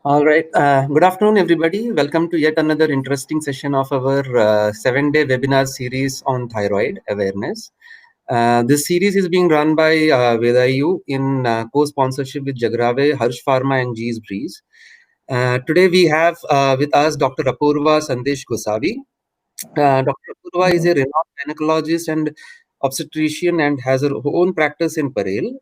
All right. Good afternoon, everybody. Welcome to yet another interesting session of our 7-day webinar series on thyroid awareness. This series is being run by Vedayu in co-sponsorship with Jagrave, Harsh Pharma, and G's Breeze. Today we have with us Dr. Apurva Sandesh Gosavi. Dr. Apurva is a renowned gynecologist and obstetrician and has her own practice in Parel.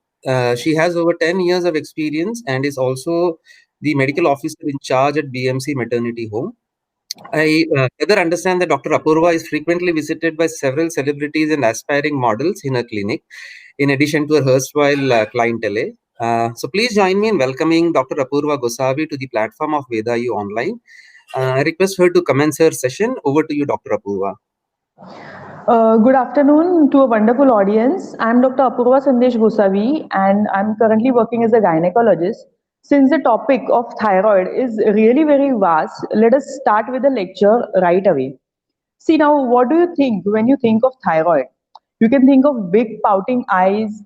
She has over 10 years of experience and is also the medical officer in charge at BMC Maternity Home. I further understand that Dr. Apurva is frequently visited by several celebrities and aspiring models in her clinic, in addition to her erstwhile clientele. So please join me in welcoming Dr. Apurva Gosavi to the platform of Vedayu Online. I request her to commence her session. Over to you, Dr. Apurva. Good afternoon to a wonderful audience. I'm Dr. Apurva Sandesh Gosavi and I'm currently working as a gynecologist. Since the topic of thyroid is really very vast, let us start with the lecture right away. See now, what do you think when you think of thyroid? You can think of big pouting eyes,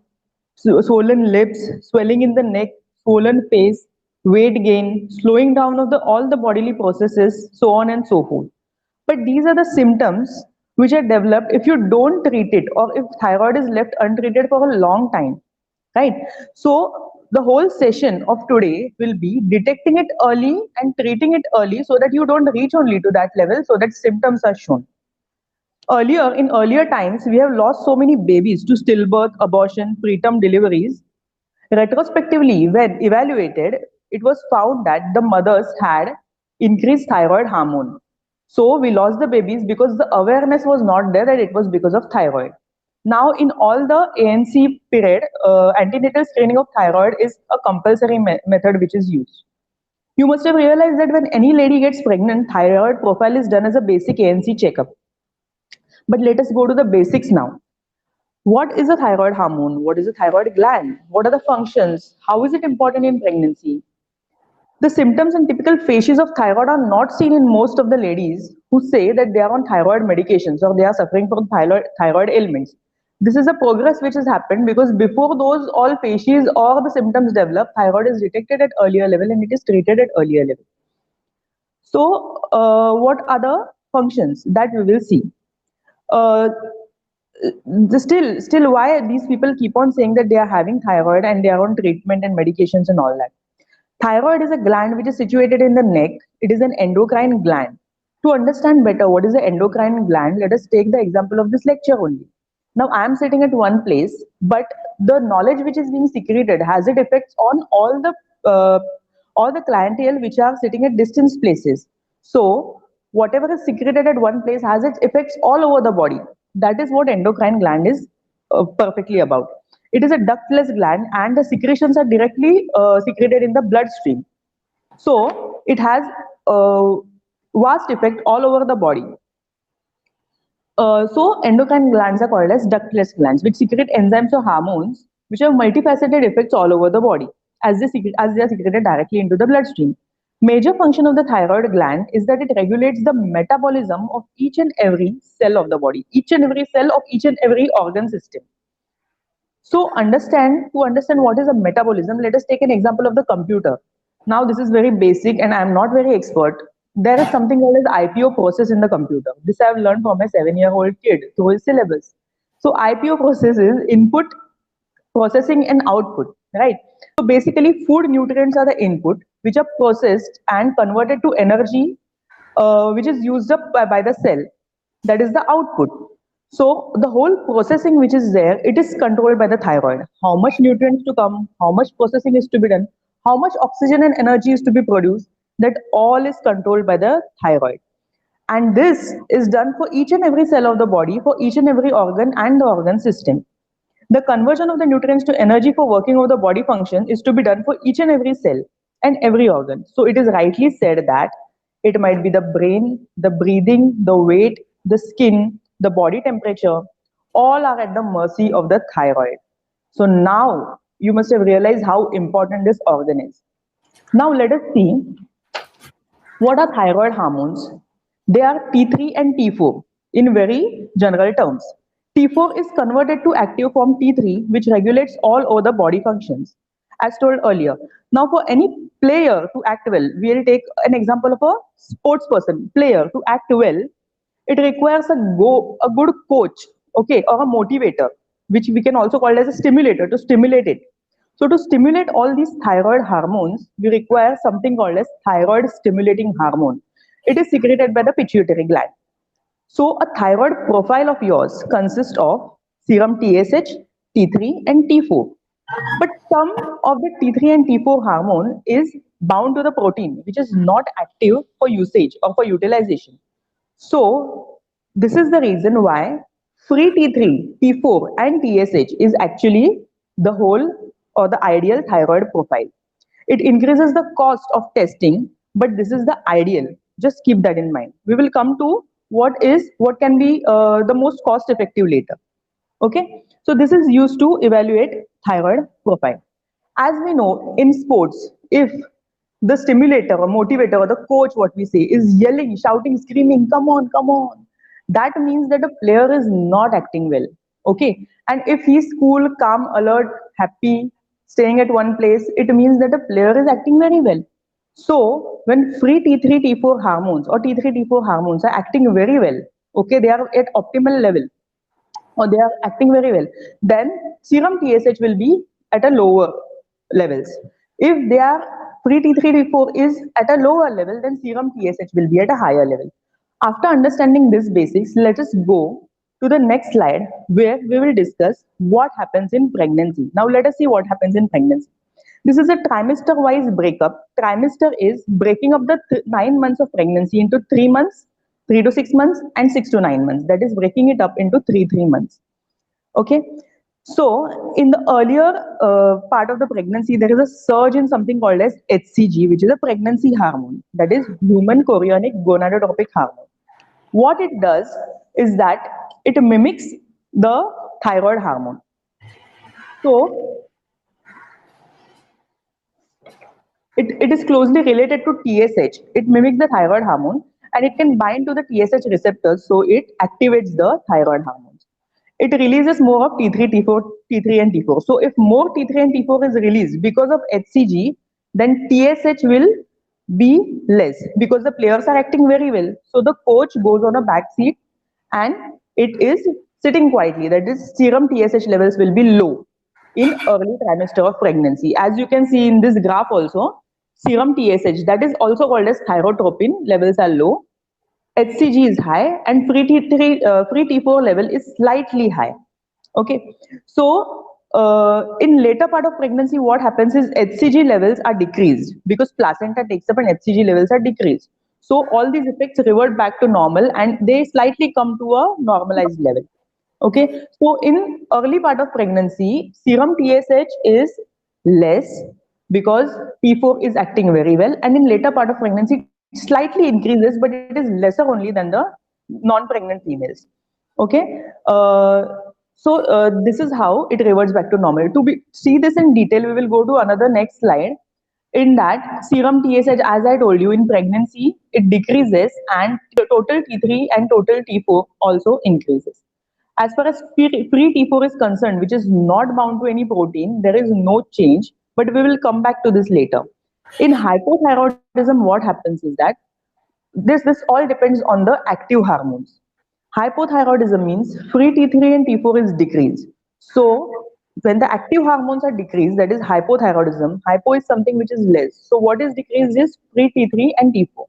swollen lips, swelling in the neck, swollen face, weight gain, slowing down of all the bodily processes, so on and so forth. But these are the symptoms which are developed if you don't treat it or if thyroid is left untreated for a long time, right? So the whole session of today will be detecting it early and treating it early so that you don't reach only to that level so that symptoms are shown. In earlier times, we have lost so many babies to stillbirth, abortion, preterm deliveries. Retrospectively, when evaluated, it was found that the mothers had increased thyroid hormone. So we lost the babies because the awareness was not there that it was because of thyroid. Now, in all the ANC period, antenatal screening of thyroid is a compulsory method which is used. You must have realized that when any lady gets pregnant, thyroid profile is done as a basic ANC checkup. But let us go to the basics now. What is a thyroid hormone? What is a thyroid gland? What are the functions? How is it important in pregnancy? The symptoms and typical phases of thyroid are not seen in most of the ladies who say that they are on thyroid medications or they are suffering from thyroid ailments. This is a progress which has happened because before those all phases or the symptoms develop, thyroid is detected at earlier level and it is treated at earlier level. So, what other functions that we will see? Uh, still why these people keep on saying that they are having thyroid and they are on treatment and medications and all that. Thyroid is a gland which is situated in the neck. It is an endocrine gland. To understand better what is the endocrine gland, let us take the example of this lecture only. Now I am sitting at one place, but the knowledge which is being secreted has it effects on all the clientele which are sitting at distant places. So whatever is secreted at one place has its effects all over the body. That is what endocrine gland is perfectly about. It is a ductless gland and the secretions are directly secreted in the bloodstream. So it has a vast effect all over the body. So endocrine glands are called as ductless glands, which secrete enzymes or hormones, which have multifaceted effects all over the body as they are secreted directly into the bloodstream. Major function of the thyroid gland is that it regulates the metabolism of each and every cell of the body, each and every cell of each and every organ system. So to understand what is a metabolism, let us take an example of the computer. Now this is very basic and I am not very expert. There is something called as IPO process in the computer. This I have learned from a 7-year-old kid through his syllabus. So IPO process is input, processing and output, right? So basically food nutrients are the input which are processed and converted to energy which is used up by the cell. That is the output. So the whole processing which is there, it is controlled by the thyroid. How much nutrients to come, how much processing is to be done, how much oxygen and energy is to be produced, that all is controlled by the thyroid. And this is done for each and every cell of the body, for each and every organ and the organ system. The conversion of the nutrients to energy for working of the body function is to be done for each and every cell and every organ. So it is rightly said that it might be the brain, the breathing, the weight, the skin, the body temperature, all are at the mercy of the thyroid. So now you must have realized how important this organ is. Now let us see what are thyroid hormones. They are T3 and T4 in very general terms. T4 is converted to active form T3, which regulates all other body functions. as told earlier. Now, for any player to act well, we'll take an example of a sports person, player to act well, it requires a good coach, okay, or a motivator, which we can also call as a stimulator to stimulate it. So to stimulate all these thyroid hormones, we require something called as thyroid stimulating hormone. It is secreted by the pituitary gland. So a thyroid profile of yours consists of serum TSH, T3 and T4. But some of the T3 and T4 hormone is bound to the protein, which is not active for usage or for utilization. So this is the reason why free T3, T4 and TSH is actually the whole or the ideal thyroid profile. It increases the cost of testing, but this is the ideal. Just keep that in mind. We will come to what can be the most cost effective later. Okay, so this is used to evaluate thyroid profile. As we know in sports, if the stimulator or motivator or the coach, what we say, is yelling, shouting, screaming, come on, that means that the player is not acting well. Okay, and if he's cool, calm, alert, happy, staying at one place, it means that the player is acting very well. So when free T3, T4 hormones or T3, T4 hormones are acting very well, okay, they are at optimal level or they are acting very well, then serum TSH will be at a lower levels. If they are free T3, T4 is at a lower level, then serum TSH will be at a higher level. After understanding this basics, let us go to the next slide where we will discuss what happens in pregnancy. Now let us see what happens in pregnancy. This is a trimester wise breakup. Trimester is breaking up the 9 months of pregnancy into 3 months, 3 to 6 months, and 6 to 9 months. That is breaking it up into 3 months. Okay. So in the earlier part of the pregnancy, there is a surge in something called as HCG, which is a pregnancy hormone. That is human chorionic gonadotrophic hormone. What it does is that it mimics the thyroid hormone. So it is closely related to TSH. It mimics the thyroid hormone and it can bind to the TSH receptors, so it activates the thyroid hormones. It releases more of T3, T4, T3 and T4. So if more T3 and T4 is released because of HCG, then TSH will be less because the players are acting very well. So the coach goes on a back seat and it is sitting quietly. That is, serum TSH levels will be low in early trimester of pregnancy. As you can see in this graph also, serum TSH, that is also called as thyrotropin, levels are low. HCG is high and free T3, free T4 level is slightly high. Okay, so in later part of pregnancy, what happens is HCG levels are decreased because placenta takes up and HCG levels are decreased. So all these effects revert back to normal and they slightly come to a normalized level. Okay, so in early part of pregnancy, serum TSH is less because T4 is acting very well, and in later part of pregnancy, it slightly increases, but it is lesser only than the non-pregnant females. Okay, this is how it reverts back to normal. To see this in detail, we will go to another next slide. In that, serum TSH, as I told you, in pregnancy, it decreases and the total T3 and total T4 also increases. As far as free T4 is concerned, which is not bound to any protein, there is no change, but we will come back to this later. In hypothyroidism, what happens is that this all depends on the active hormones. Hypothyroidism means free T3 and T4 is decreased. So when the active hormones are decreased, that is hypothyroidism. Hypo is something which is less. So what is decreased is free T3 and T4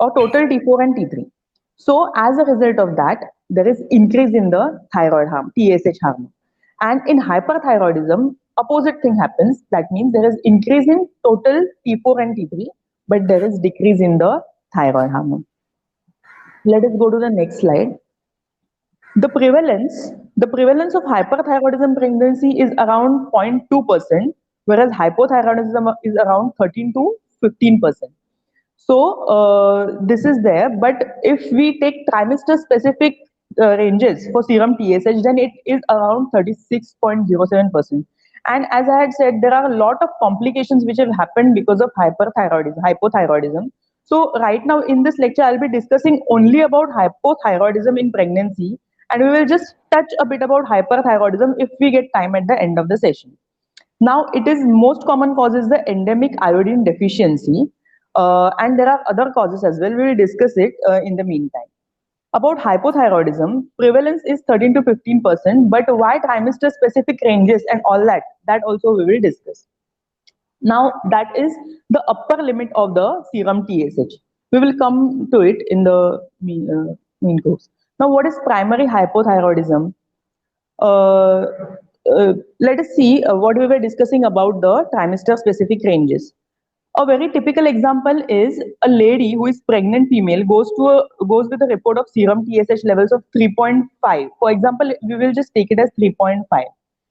or total T4 and T3. So as a result of that, there is increase in the thyroid hormone, TSH hormone. And in hyperthyroidism, opposite thing happens. That means there is increase in total T4 and T3, but there is decrease in the thyroid hormone. Let us go to the next slide. The prevalence of hyperthyroidism pregnancy is around 0.2%, whereas hypothyroidism is around 13 to 15%. So this is there, but if we take trimester specific ranges for serum TSH, then it is around 36.07%. And as I had said, there are a lot of complications which have happened because of hypothyroidism. So right now in this lecture, I'll be discussing only about hypothyroidism in pregnancy, and we will just touch a bit about hyperthyroidism if we get time at the end of the session. Now, it is most common cause is the endemic iodine deficiency, and there are other causes as well. We will discuss it in the meantime. About hypothyroidism, prevalence is 13 to 15%, but why trimester specific ranges and all that, that also we will discuss. Now, that is the upper limit of the serum TSH. We will come to it in the mean course. Now, what is primary hypothyroidism? Uh, let us see what we were discussing about the trimester specific ranges. A very typical example is a lady who is pregnant female goes with a report of serum TSH levels of 3.5. For example, we will just take it as 3.5.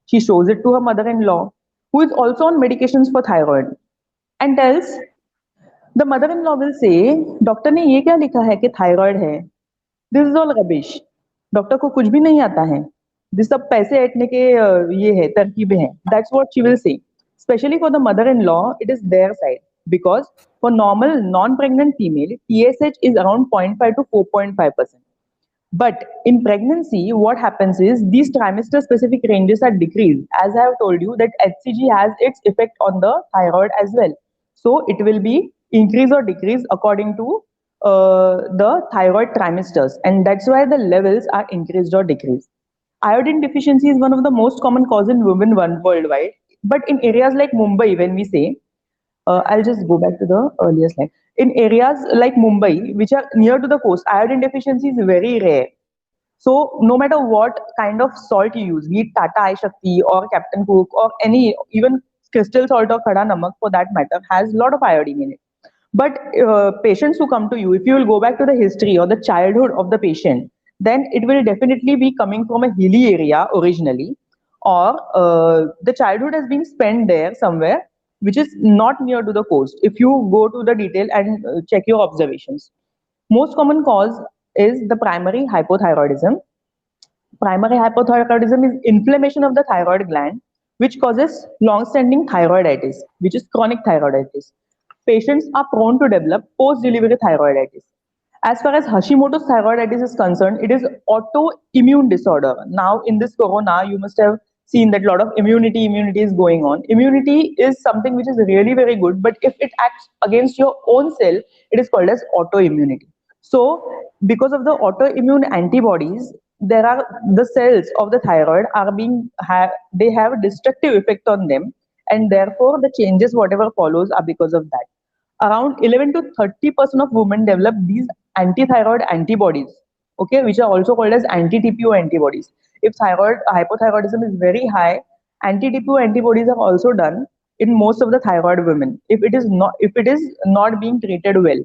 She shows it to her mother-in-law, who is also on medications for thyroid, and tells the mother-in-law will say, doctor ने ये क्या लिखा है कि thyroid है. This is all rubbish. Doctor को कुछ भी नहीं आता है. दिस सब पैसे ऐंठने के ये है, तरकीबें हैं. That's what she will say. Especially for the mother-in-law, it is their side, because for normal non-pregnant female, TSH is around 0.5 to 4.5%. But in pregnancy, what happens is these trimester specific ranges are decreased. As I have told you that HCG has its effect on the thyroid as well. So it will be increase or decrease according to the thyroid trimesters, and that's why the levels are increased or decreased. Iodine deficiency is one of the most common cause in women worldwide. But in areas like Mumbai, when we say, I'll just go back to the earlier slide. In areas like Mumbai, which are near to the coast, iodine deficiency is very rare. So no matter what kind of salt you use, be it Tata Eye Shakti or Captain Cook or any, even crystal salt or Khada Namak for that matter, has a lot of iodine in it. But patients who come to you, if you will go back to the history or the childhood of the patient, then it will definitely be coming from a hilly area originally, or the childhood has been spent there somewhere which is not near to the coast. If you go to the detail and check your observations, most common cause is the primary hypothyroidism. Primary hypothyroidism is inflammation of the thyroid gland, which causes long-standing thyroiditis, which is chronic thyroiditis. Patients are prone to develop post-delivery thyroiditis. As far as Hashimoto's thyroiditis is concerned, it is autoimmune disorder. Now, in this corona, you must have seen that a lot of immunity is going on. Immunity is something which is really very good, but if it acts against your own cell, it is called as autoimmunity. So, because of the autoimmune antibodies, there are the cells of the thyroid are they have a destructive effect on them, and therefore the changes whatever follows are because of that. Around 11 to 30% of women develop these anti-thyroid antibodies, okay, which are also called as anti-TPO antibodies. If thyroid hypothyroidism is very high, anti-TPO antibodies are also done in most of the thyroid women if it is not being treated well,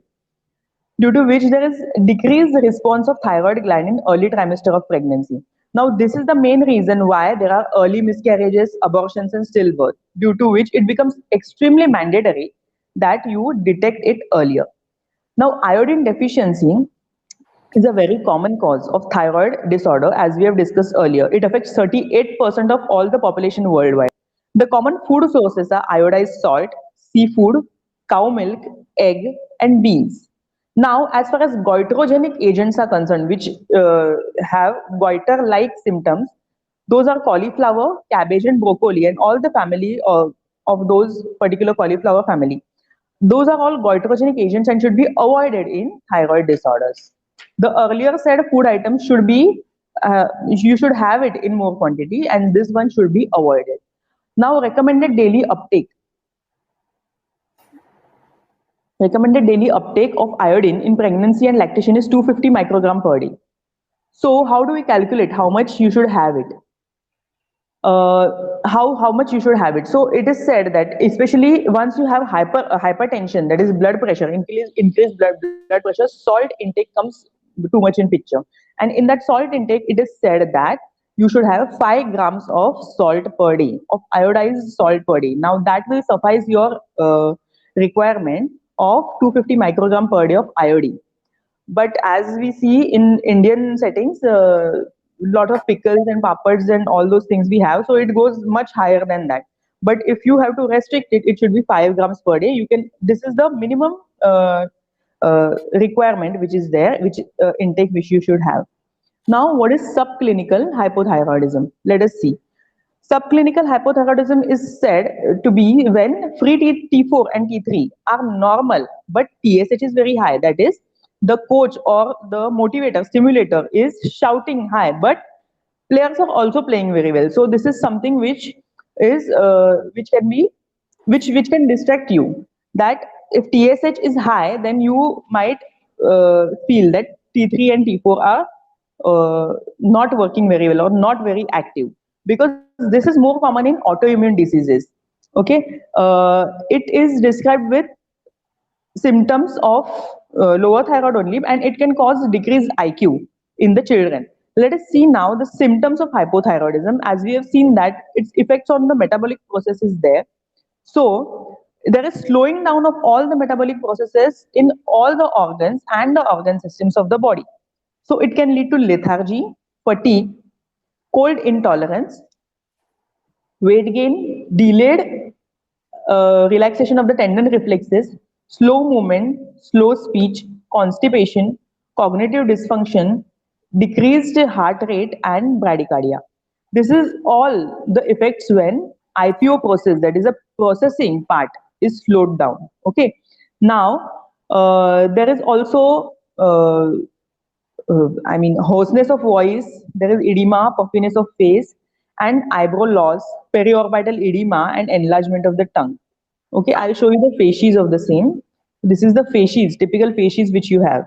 due to which there is decreased response of thyroid gland in early trimester of pregnancy. Now, this is the main reason why there are early miscarriages, abortions, and stillbirth, due to which it becomes extremely mandatory that you detect it earlier. Now, iodine deficiency is a very common cause of thyroid disorder, as we have discussed earlier. It affects 38% of all the population worldwide. The common food sources are iodized salt, seafood, cow milk, egg, and beans. Now, as far as goitrogenic agents are concerned, which have goiter-like symptoms, those are cauliflower, cabbage, and broccoli, and all the family of those particular cauliflower family. Those are all goitrogenic agents and should be avoided in thyroid disorders. The earlier said food items should be, you should have it in more quantity, and this one should be avoided. Now, recommended daily uptake. Recommended daily uptake of iodine in pregnancy and lactation is 250 microgram per day. So how do we calculate how much you should have it? How much you should have it? So it is said that especially once you have hypertension, that is blood pressure, increased blood pressure, salt intake comes too much in picture. And in that salt intake, it is said that you should have 5 grams of salt per day, of iodized salt per day. Now that will suffice your requirement of 250 microgram per day of iodine. But as we see in Indian settings, lot of pickles and papads and all those things we have, so it goes much higher than that. But if you have to restrict it, it should be 5 grams per day. You can. This is the minimum requirement which is there, which intake which you should have. Now, what is subclinical hypothyroidism? Let us see. Subclinical hypothyroidism is said to be when free T4 and T3 are normal, but TSH is very high. That is, the coach or the motivator, stimulator is shouting high, but players are also playing very well. So this is something which can be which can distract you. That if TSH is high, then you might feel that T3 and T4 are not working very well or not very active, because this is more common in autoimmune diseases. Okay, it is described with symptoms of lower thyroid only, and it can cause decreased IQ in the children. Let us see now the symptoms of hypothyroidism. As we have seen that its effects on the metabolic process is there. So there is slowing down of all the metabolic processes in all the organs and the organ systems of the body. So it can lead to lethargy, fatigue, cold intolerance, weight gain, delayed relaxation of the tendon reflexes, slow movement, slow speech, constipation, cognitive dysfunction, decreased heart rate, and bradycardia. This is all the effects when IPO process, that is a processing part, is slowed down. Okay. Now, there is also hoarseness of voice, there is edema, puffiness of face, and eyebrow loss, periorbital edema, and enlargement of the tongue. Okay, I'll show you the facies of the same. This is the facies, typical facies which you have.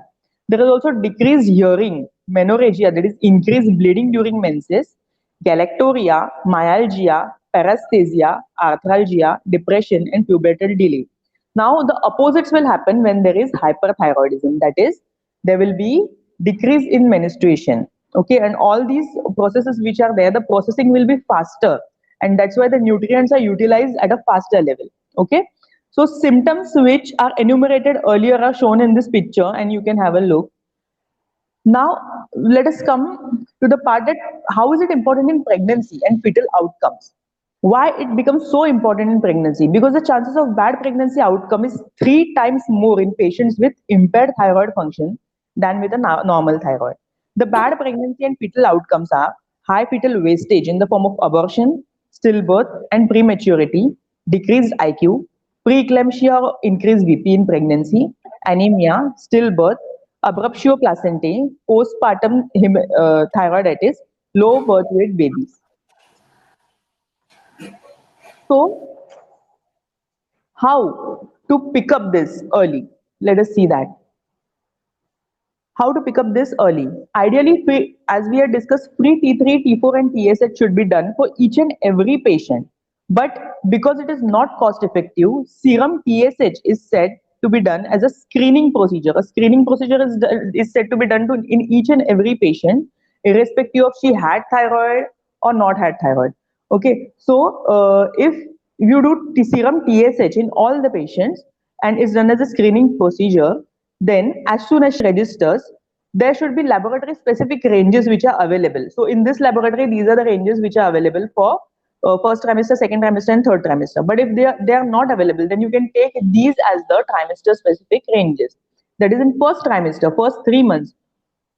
There is also decreased hearing, menorrhagia, that is increased bleeding during menses, galactorrhea, myalgia, paresthesia, arthralgia, depression, and pubertal delay. Now, the opposites will happen when there is hyperthyroidism. That is, there will be decrease in menstruation. Okay, and all these processes which are there, the processing will be faster, and that's why the nutrients are utilized at a faster level. Okay, so symptoms which are enumerated earlier are shown in this picture, and you can have a look. Now, let us come to the part that how is it important in pregnancy and fetal outcomes? Why it becomes so important in pregnancy? Because the chances of bad pregnancy outcome is 3 times more in patients with impaired thyroid function than with a normal thyroid. The bad pregnancy and fetal outcomes are high fetal wastage in the form of abortion, stillbirth, and prematurity, decreased IQ, preeclampsia or increased BP in pregnancy, anemia, stillbirth, abruptio placentae, postpartum thyroiditis, low birth weight babies. So, how to pick up this early? Let us see that. How to pick up this early? Ideally, as we had discussed, free T3, T4, and TSH should be done for each and every patient. But because it is not cost effective, serum TSH is said to be done as a screening procedure. A screening procedure is said to be done in each and every patient, irrespective of she had thyroid or not had thyroid. Okay, so if you do serum TSH in all the patients and is done as a screening procedure, then as soon as she registers, there should be laboratory specific ranges which are available. So in this laboratory, these are the ranges which are available for first trimester, second trimester, and third trimester. But if they are not available, then you can take these as the trimester specific ranges. That is in first trimester, first 3 months,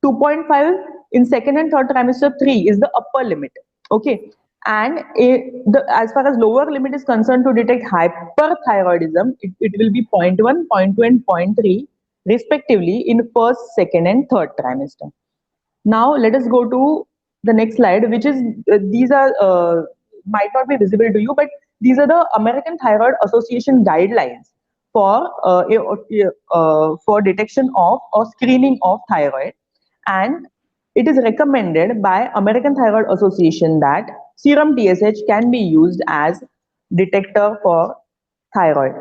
2.5, in second and third trimester 3 is the upper limit. Okay, and as far as lower limit is concerned, to detect hyperthyroidism, it will be 0.1, 0.2, and 0.3 respectively in first, second, and third trimester. Now let us go to the next slide, which is these are might not be visible to you, but these are the American Thyroid Association guidelines for detection of or screening of thyroid, and it is recommended by American Thyroid Association that serum TSH can be used as detector for thyroid.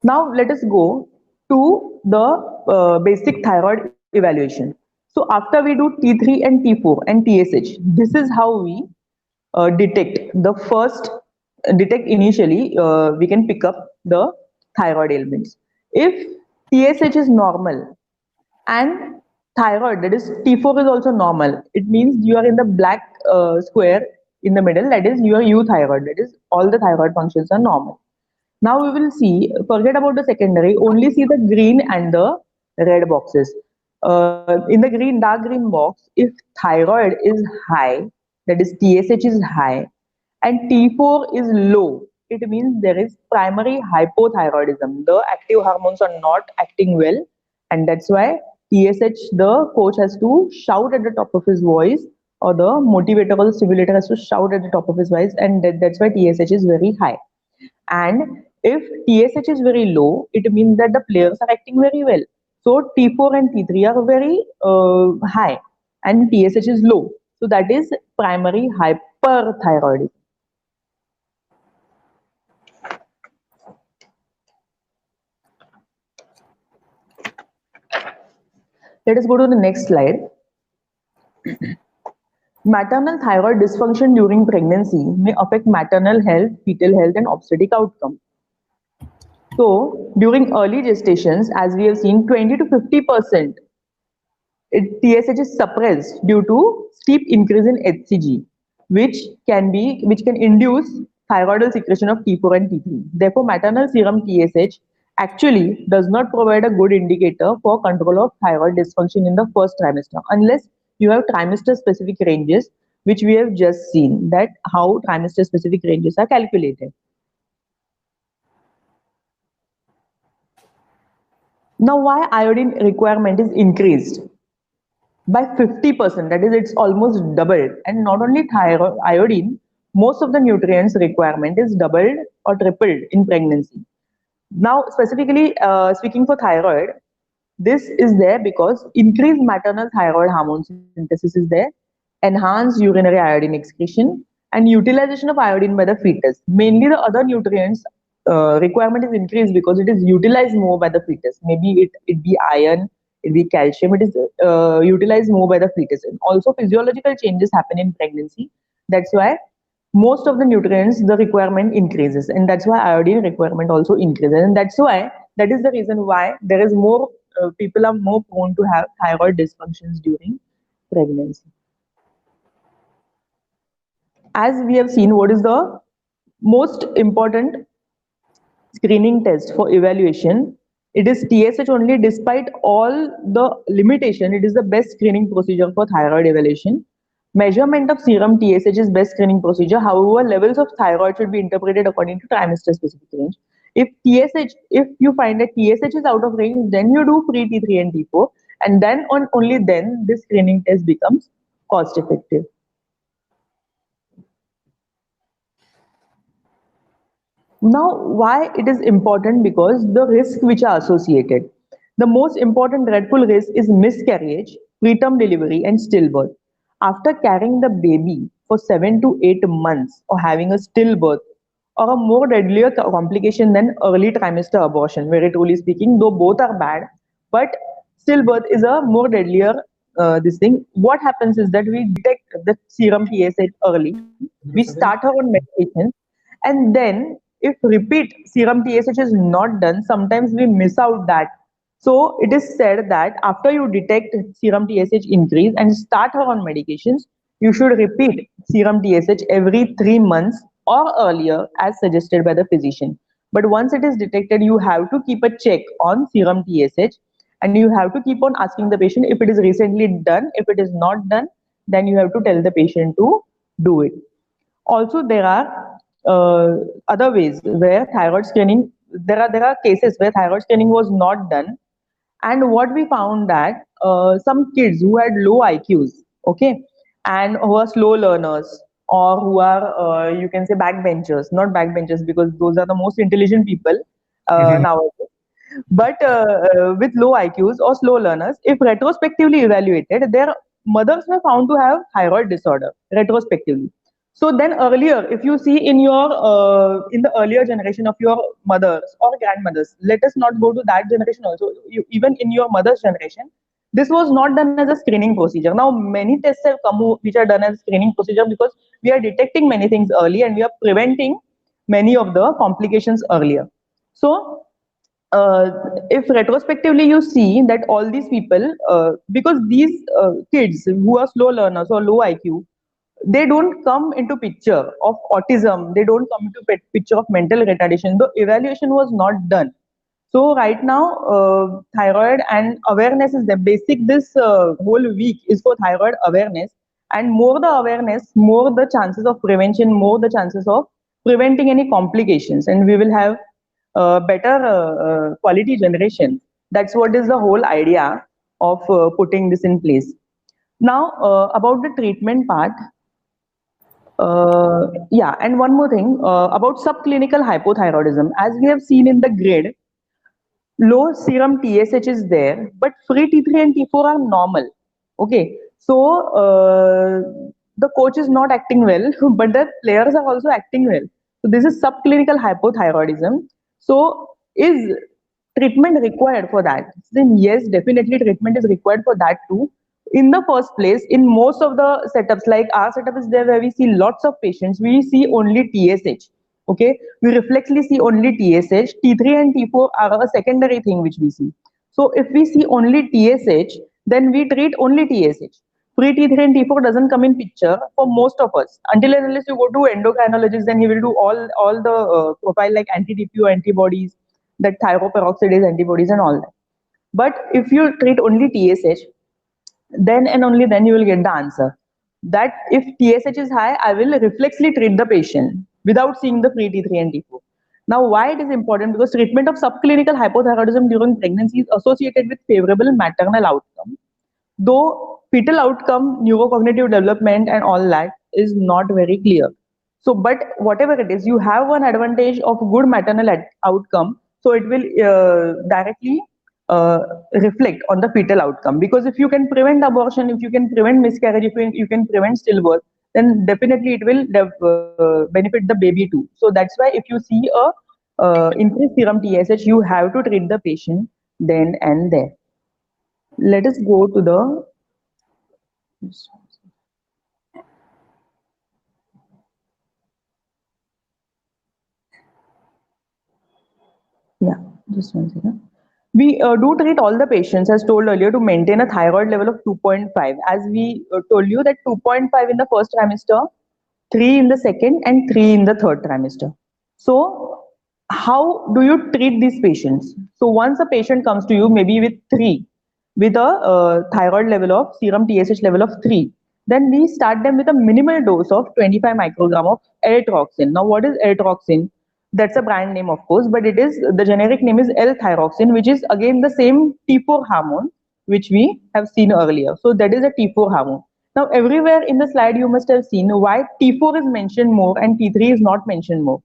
Now let us go to the basic thyroid evaluation. So after we do T3 and T4 and TSH, this is how we detect initially, we can pick up the thyroid ailments. If TSH is normal and thyroid, that is T4 is also normal, it means you are in the black square in the middle, that is your euthyroid, that is all the thyroid functions are normal. Now we will see, forget about the secondary, only see the green and the red boxes. In the dark green box, if thyroid is high, that is TSH is high, and T4 is low, it means there is primary hypothyroidism. The active hormones are not acting well, and that's why TSH, the coach has to shout at the top of his voice, or the motivator or the stimulator has to shout at the top of his voice, and that's why TSH is very high. And if TSH is very low, it means that the players are acting very well. So T4 and T3 are very high, and TSH is low. So that is primary hyperthyroidism. Let us go to the next slide. Maternal thyroid dysfunction during pregnancy may affect maternal health, fetal health, and obstetric outcome. So, during early gestations, as we have seen, 20 to 50% TSH is suppressed due to steep increase in HCG, which can induce thyroidal secretion of T4 and T3. Therefore, maternal serum TSH actually does not provide a good indicator for control of thyroid dysfunction in the first trimester, unless you have trimester specific ranges, which we have just seen that how trimester specific ranges are calculated. Now, why iodine requirement is increased by 50%? That is, it's almost doubled. And not only thyroid, iodine, most of the nutrients requirement is doubled or tripled in pregnancy. Now, specifically speaking for thyroid, this is there because increased maternal thyroid hormone synthesis is there, enhanced urinary iodine excretion, and utilization of iodine by the fetus. Mainly the other nutrients requirement is increased because it is utilized more by the fetus. Maybe it be iron, it be calcium, it is utilized more by the fetus. And also physiological changes happen in pregnancy. That's why most of the nutrients the requirement increases, and that's why iodine requirement also increases, and that's why that is the reason why there is more people are more prone to have thyroid dysfunctions during pregnancy. As we have seen, what is the most important screening test for evaluation? It is TSH only. Despite all the limitation, it is the best screening procedure for thyroid evaluation. Measurement of serum TSH is best screening procedure. However, levels of thyroid should be interpreted according to trimester specific range. If you find that TSH is out of range, then you do pre T3 and T4, and then only then this screening test becomes cost effective. Now, why it is important? Because the risks which are associated. The most important dreadful risk is miscarriage, preterm delivery, and stillbirth. After carrying the baby for 7 to 8 months or having a stillbirth, or a more deadlier complication than early trimester abortion, very truly speaking, though both are bad, but stillbirth is a more deadlier this thing. What happens is that we detect the serum TSH early, we start her on medication, and then if repeat serum TSH is not done, sometimes we miss out that. So it is said that after you detect serum TSH increase and start her on medications, you should repeat serum TSH every 3 months or earlier as suggested by the physician. But once it is detected, you have to keep a check on serum TSH, and you have to keep on asking the patient if it is recently done. If it is not done, then you have to tell the patient to do it. Also, there are other ways where thyroid screening. There are cases where thyroid screening was not done, and what we found that some kids who had low IQs, okay, and who are slow learners, or who are you can say backbenchers, not backbenchers because those are the most intelligent people nowadays. But with low IQs or slow learners, if retrospectively evaluated, their mothers were found to have thyroid disorder retrospectively. So then earlier, if you see in the earlier generation of your mothers or grandmothers, let us not go to that generation also. Even in your mother's generation, this was not done as a screening procedure. Now many tests have come which are done as screening procedure because we are detecting many things early and we are preventing many of the complications earlier. So if retrospectively you see that all these people, because these kids who are slow learners or low IQ, they don't come into picture of autism, they don't come into picture of mental retardation. The evaluation was not done. So right now, thyroid and awareness is the basic. This whole week is for thyroid awareness, and more the awareness, more the chances of prevention, more the chances of preventing any complications, and we will have better quality generation. That's what is the whole idea of putting this in place. Now, about the treatment part, yeah, and one more thing about subclinical hypothyroidism. As we have seen in the grid, low serum TSH is there, but free T3 and T4 are normal. Okay, so the coach is not acting well, but the players are also acting well. So this is subclinical hypothyroidism. So is treatment required for that? Then yes, definitely treatment is required for that too. In the first place, in most of the setups, like our setup is there where we see lots of patients, we see only TSH. Okay, we reflexly see only TSH. T3 and T4 are a secondary thing which we see. So if we see only TSH, then we treat only TSH. Free T3 and T4 doesn't come in picture for most of us. Until and unless you go to endocrinologist, then he will do all the profile like anti-DPO antibodies, that thyroperoxidase antibodies and all that. But if you treat only TSH, then and only then you will get the answer. That if TSH is high, I will reflexly treat the patient without seeing the free T3 and T4. Now, why it is important? Because treatment of subclinical hypothyroidism during pregnancy is associated with favorable maternal outcome. Though fetal outcome, neurocognitive development, and all that is not very clear. So, but whatever it is, you have one advantage of good maternal outcome. So it will directly reflect on the fetal outcome. Because if you can prevent abortion, if you can prevent miscarriage, if you can prevent stillbirth, then definitely it will benefit the baby too. So that's why if you see a increased serum TSH, you have to treat the patient then and there. Let us go to the yeah, just one second. We do treat all the patients, as told earlier, to maintain a thyroid level of 2.5. As we told you that 2.5 in the first trimester, 3 in the second, and 3 in the third trimester. So, how do you treat these patients? So, once a patient comes to you, maybe with 3, with a thyroid level of serum TSH level of 3, then we start them with a minimal dose of 25 microgram of L-Thyroxine. Now, what is L-Thyroxine? That's a brand name, of course, but it is the generic name is L-Thyroxine, which is again the same T4 hormone which we have seen earlier. So that is a T4 hormone. Now, everywhere in the slide you must have seen why T4 is mentioned more and T3 is not mentioned more.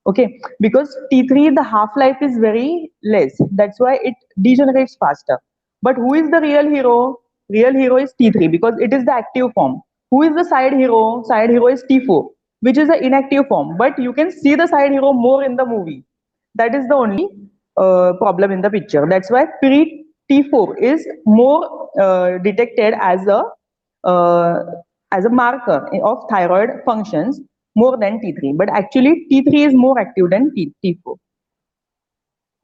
Okay, because T3 the half life is very less. That's why it degenerates faster. But who is the real hero? Real hero is T3 because it is the active form. Who is the side hero? Side hero is T4, which is the inactive form. But you can see the side hero more in the movie. That is the only problem in the picture. That's why pre T4 is more detected uh, as a marker of thyroid functions more than T3. But actually T3 is more active than T4.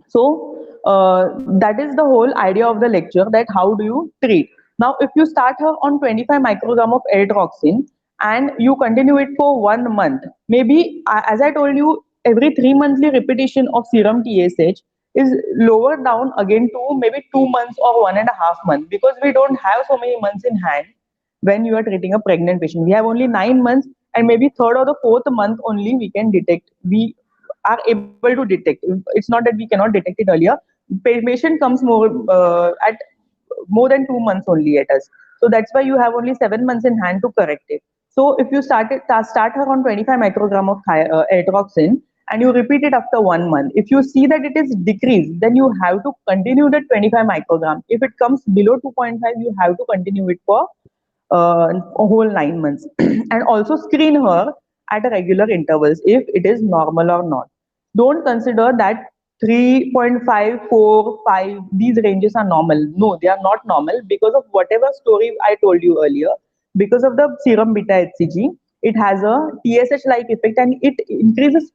So that is the whole idea of the lecture, that how do you treat. Now, if you start her on 25 microgram of L-Thyroxine and you continue it for 1 month, maybe as I told you, every 3 monthly repetition of serum TSH is lowered down again to maybe 2 months or 1.5 months, because we don't have so many months in hand when you are treating a pregnant patient. We have only 9 months, and maybe third or the fourth month only we can detect. We are able to detect. It's not that we cannot detect it earlier. Patient comes more at more than 2 months only at us. So that's why you have only 7 months in hand to correct it. So if you start her on 25 microgram of L-Thyroxine and you repeat it after 1 month, if you see that it is decreased, then you have to continue the 25 microgram. If it comes below 2.5, you have to continue it for a whole 9 months and also screen her at a regular intervals if it is normal or not. Don't consider that 3.5, 4, 5, these ranges are normal. No, they are not normal because of whatever story I told you earlier. Because of the serum beta HCG, it has a TSH like effect and it increases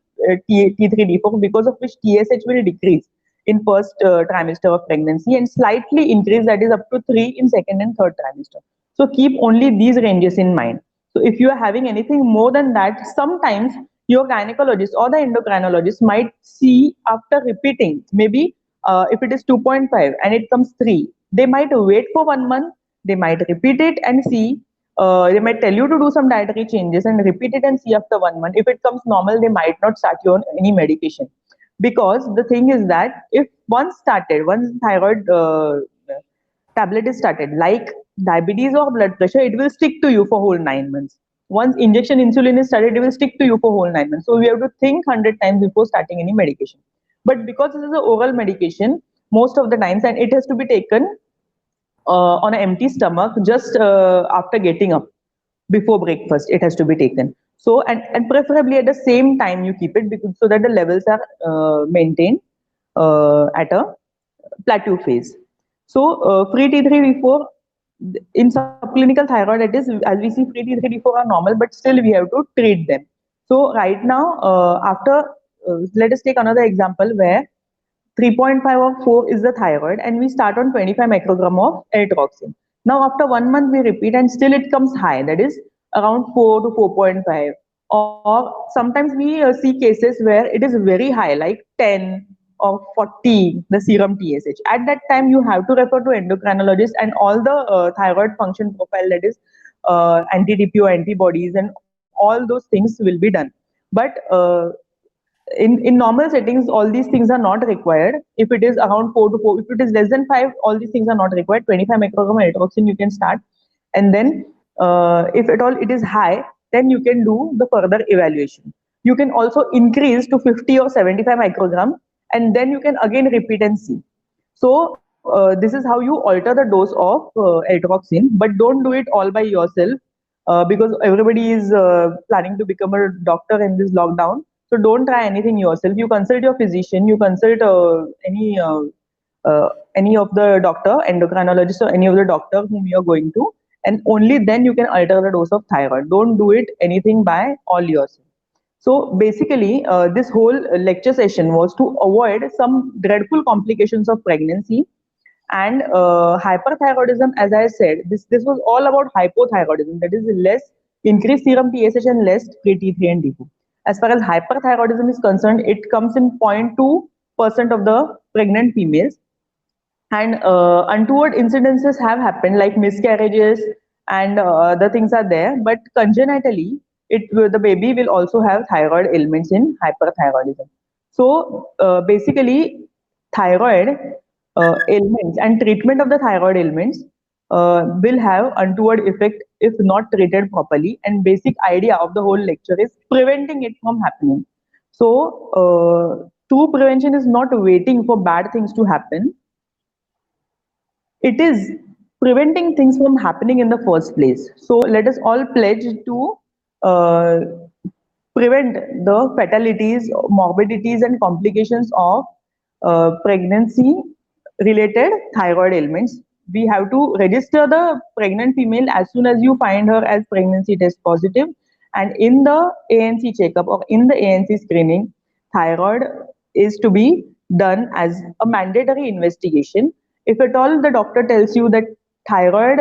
T3D4, because of which TSH will decrease in first trimester of pregnancy and slightly increase, that is up to 3 in second and third trimester. So keep only these ranges in mind. So if you are having anything more than that, sometimes your gynecologist or the endocrinologist might see after repeating, maybe if it is 2.5 and it comes 3, they might wait for 1 month, they might repeat it and see. They might tell you to do some dietary changes and repeat it and see after 1 month. If it comes normal, they might not start you on any medication. Because the thing is that if once thyroid tablet is started, like diabetes or blood pressure, it will stick to you for whole 9 months. Once injection insulin is started, it will stick to you for whole 9 months. So we have to think 100 times before starting any medication. But because this is an oral medication, most of the times, and it has to be taken on an empty stomach just after getting up, before breakfast it has to be taken. So and preferably at the same time you keep it, because so that the levels are maintained at a plateau phase. So free T3 B4 in subclinical thyroiditis, as we see, free T3 B4 are normal, but still we have to treat them. So right now, after let us take another example where 3.5 or 4 is the thyroid, and we start on 25 microgram of L-troxin. Now, after 1 month, we repeat, and still it comes high, that is around 4 to 4.5. Or sometimes we see cases where it is very high, like 10 or 40, the serum TSH. At that time, you have to refer to endocrinologist, and all the thyroid function profile, that is anti-DPO antibodies, and all those things will be done. But in normal settings, all these things are not required. If it is around 4 to 4, if it is less than 5, all these things are not required. 25 microgram L-troxin you can start, and then if at all it is high, then you can do the further evaluation. You can also increase to 50 or 75 microgram, and then you can again repeat and see. So this is how you alter the dose of L-troxin, but don't do it all by yourself, because everybody is planning to become a doctor in this lockdown. So don't try anything yourself. You consult your physician. You consult any of the doctor, endocrinologist, or any of the doctor whom you are going to, and only then you can alter the dose of thyroid. Don't do it anything by all yourself. So basically, this whole lecture session was to avoid some dreadful complications of pregnancy and hyperthyroidism. As I said, this was all about hypothyroidism, that is less increased serum TSH and less free T3 and T2. As far as hyperthyroidism is concerned, it comes in 0.2% of the pregnant females, and untoward incidences have happened, like miscarriages, and the things are there, but congenitally the baby will also have thyroid ailments in hyperthyroidism. So basically, thyroid ailments and treatment of the thyroid ailments will have untoward effect if not treated properly, and basic idea of the whole lecture is preventing it from happening. So true prevention is not waiting for bad things to happen, it is preventing things from happening in the first place. So let us all pledge to uh, prevent the fatalities, morbidities, and complications of pregnancy related thyroid ailments. We have to register the pregnant female as soon as you find her as pregnancy test positive, and in the ANC checkup or in the ANC screening, thyroid is to be done as a mandatory investigation. If at all the doctor tells you that thyroid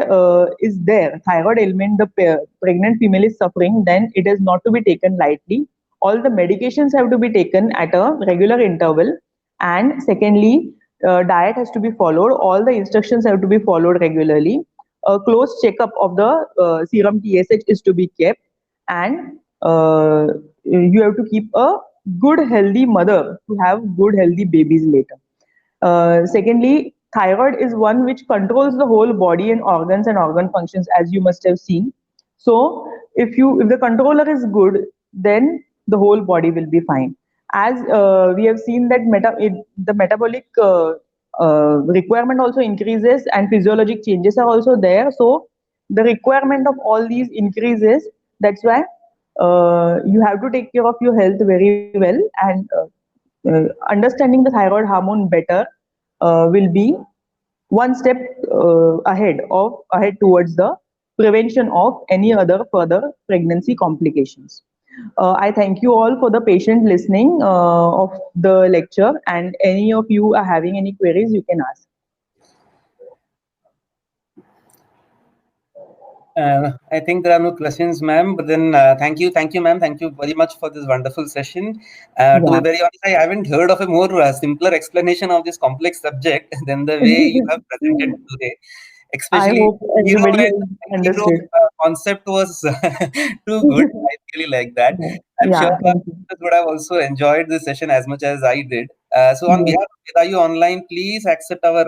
is there, thyroid ailment, the pregnant female is suffering, then it is not to be taken lightly. All the medications have to be taken at a regular interval. And secondly, diet has to be followed. All the instructions have to be followed regularly. A close checkup of the serum TSH is to be kept, and you have to keep a good healthy mother to have good healthy babies later. Secondly, thyroid is one which controls the whole body and organ functions, as you must have seen. So if the controller is good, then the whole body will be fine. As we have seen that the metabolic requirement also increases, and physiologic changes are also there. So the requirement of all these increases. That's why you have to take care of your health very well, and understanding the thyroid hormone better will be one step ahead towards the prevention of any other further pregnancy complications. I thank you all for the patient listening of the lecture, and any of you are having any queries, you can ask. I think there are no questions, ma'am. But then, thank you, ma'am. Thank you very much for this wonderful session. To be Yeah. very honest, I haven't heard of a more simpler explanation of this complex subject than the way you have presented today. I Especially hope hero everybody and has hero understood. concept was too good. I really like that. I'm sure Yeah, our thank you. listeners would have also enjoyed this session as much as I did. So, on Yes, behalf of Vedayu Online, please accept our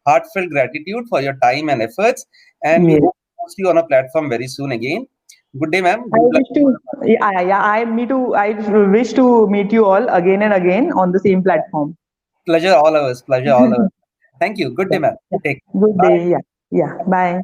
heartfelt gratitude for your time and efforts. And we yes. hope to host you on a platform very soon again. Good day, ma'am. I Good luck. wish to, yeah, me too. I wish to meet you all again and again on the same platform. Pleasure all of us. Pleasure all of us. Thank you. Good day, Yeah, ma'am. yeah. Take care. Good Bye. day. Yeah, yeah. Bye.